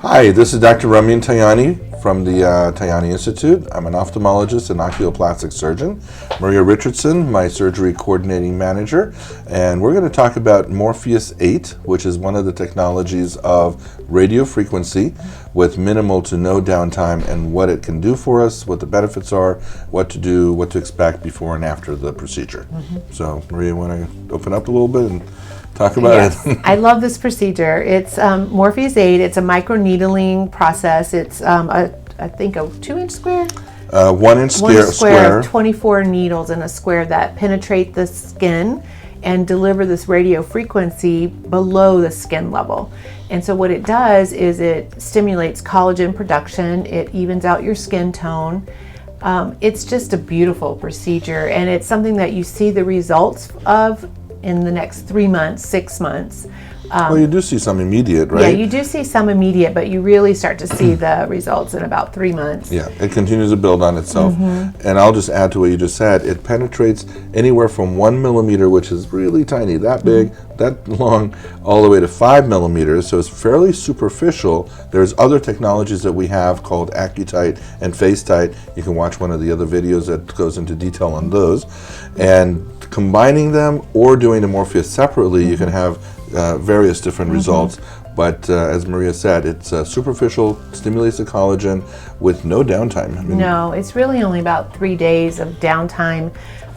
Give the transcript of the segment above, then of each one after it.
Hi, this is Dr. Tayani from the Tayani Institute. I'm an ophthalmologist and oculoplastic surgeon. Maria Richardson, my surgery coordinating manager, and we're going to talk about Morpheus8, which is one of the technologies of radio frequency with minimal to no downtime, and what it can do for us, what the benefits are, what to do, what to expect before and after the procedure. So, Maria, want to open up a little bit and talk about it? I love this procedure. It's Morpheus8. It's a microneedling process. It's I think a 2-inch square. 1 inch square. 24 needles in a square that penetrate the skin and deliver this radio frequency below the skin level. And so what it does is it stimulates collagen production. It evens out your skin tone. It's just a beautiful procedure, and it's something that you see the results of in the next 3 months, 6 months. Well, you do see some immediate, right? Yeah, you do see some immediate, but you really start to see the results in about 3 months. Yeah, it continues to build on itself. And I'll just add to what you just said. It penetrates anywhere from 1 millimeter, which is really tiny, that big, that long, all the way to 5 millimeters. So it's fairly superficial. There's other technologies that we have called AccuTite and FaceTite. You can watch one of the other videos that goes into detail on those. And combining them or doing the Morpheus separately, you can have various different results, but as Maria said, it's superficial, stimulates the collagen with no downtime. I mean, no, it's really only about 3 days of downtime.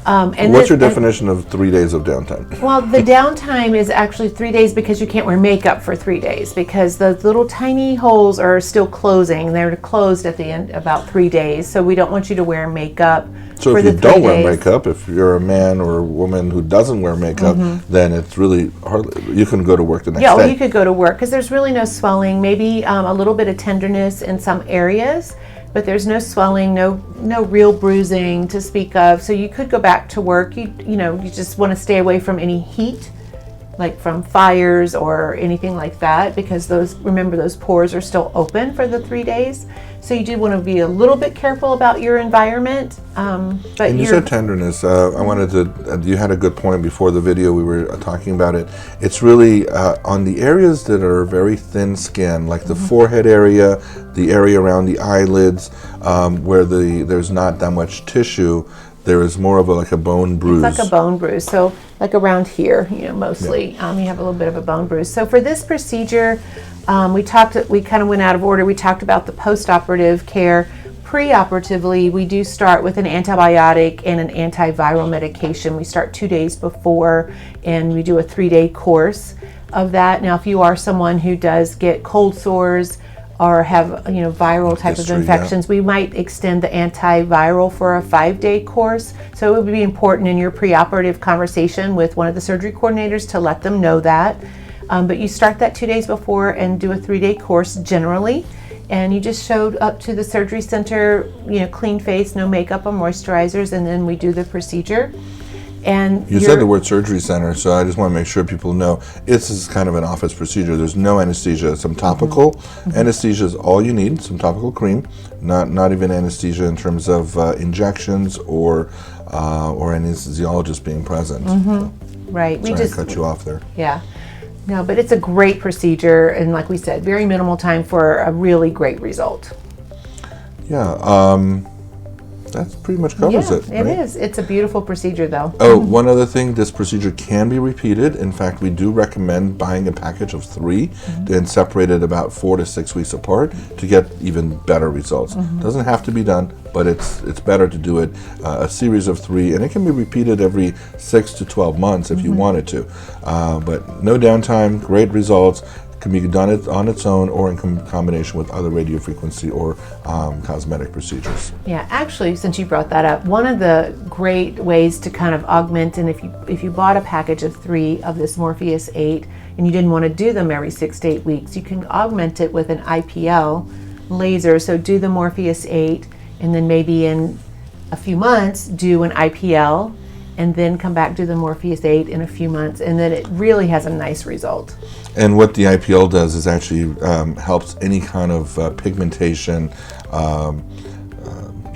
And what's your definition of 3 days of downtime? Well, the downtime is actually 3 days because you can't wear makeup for 3 days because the little tiny holes are still closing. They're closed at the end about 3 days, so we don't want you to wear makeup. So if you don't wear makeup, if you're a man or a woman who doesn't wear makeup, then it's really hard. You can go to work the next day. Yeah, well, you could go to work because there's really no swelling. Maybe a little bit of tenderness in some areas, but there's no swelling, no real bruising to speak of. So you could go back to work. You just want to stay away from any heat, like from fires or anything like that, because remember those pores are still open for the 3 days. So you do want to be a little bit careful about your environment. But and you said tenderness. I wanted to. You had a good point before the video. We were talking about it. It's really on the areas that are very thin skin, like the forehead area, the area around the eyelids, where there's not that much tissue. There is more of a bone bruise. It's like a bone bruise. So like around here, mostly, you have a little bit of a bone bruise. So for this procedure, we kind of went out of order. We talked about the post-operative care. Pre-operatively, we do start with an antibiotic and an antiviral medication. We start 2 days before, and we do a 3-day course of that. Now, if you are someone who does get cold sores or have viral type of infections, we might extend the antiviral for a 5-day course. So it would be important in your preoperative conversation with one of the surgery coordinators to let them know that. But you start that 2 days before and do a 3-day course generally. And you just showed up to the surgery center, clean face, no makeup or moisturizers, and then we do the procedure. And you said the word surgery center, so I just want to make sure people know this is kind of an office procedure. There's no anesthesia. Some topical anesthesia is all you need. Some topical cream, not even anesthesia in terms of injections or anesthesiologist being present. Right. Sorry, I cut you off there. Yeah. No, but it's a great procedure, and like we said, very minimal time for a really great result. Yeah. That pretty much covers it. It is. It's a beautiful procedure, though. Oh, one other thing, this procedure can be repeated. In fact, we do recommend buying a package of 3 and separate it about 4 to 6 weeks apart to get even better results. Doesn't have to be done, but it's better to do it a series of 3, and it can be repeated every 6 to 12 months if you wanted to. But no downtime, great results. Can be done on its own or in combination with other radiofrequency or cosmetic procedures. Yeah, actually, since you brought that up, one of the great ways to kind of augment, and if you bought a package of 3 of this Morpheus8 and you didn't want to do them every 6 to 8 weeks, you can augment it with an IPL laser. So do the Morpheus8, and then maybe in a few months do an IPL, and then come back to the Morpheus8 in a few months, and then it really has a nice result. And what the IPL does is actually helps any kind of pigmentation,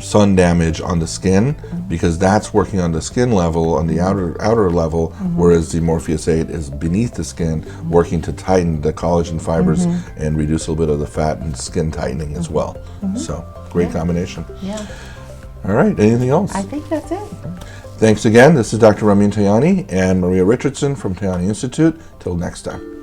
sun damage on the skin, because that's working on the skin level, on the outer level, whereas the Morpheus8 is beneath the skin, working to tighten the collagen fibers and reduce a little bit of the fat and skin tightening as well. So great combination. Yeah. All right, anything else? I think that's it. Thanks again. This is Dr. Ramin Tayani and Maria Richardson from Tayani Institute. Till next time.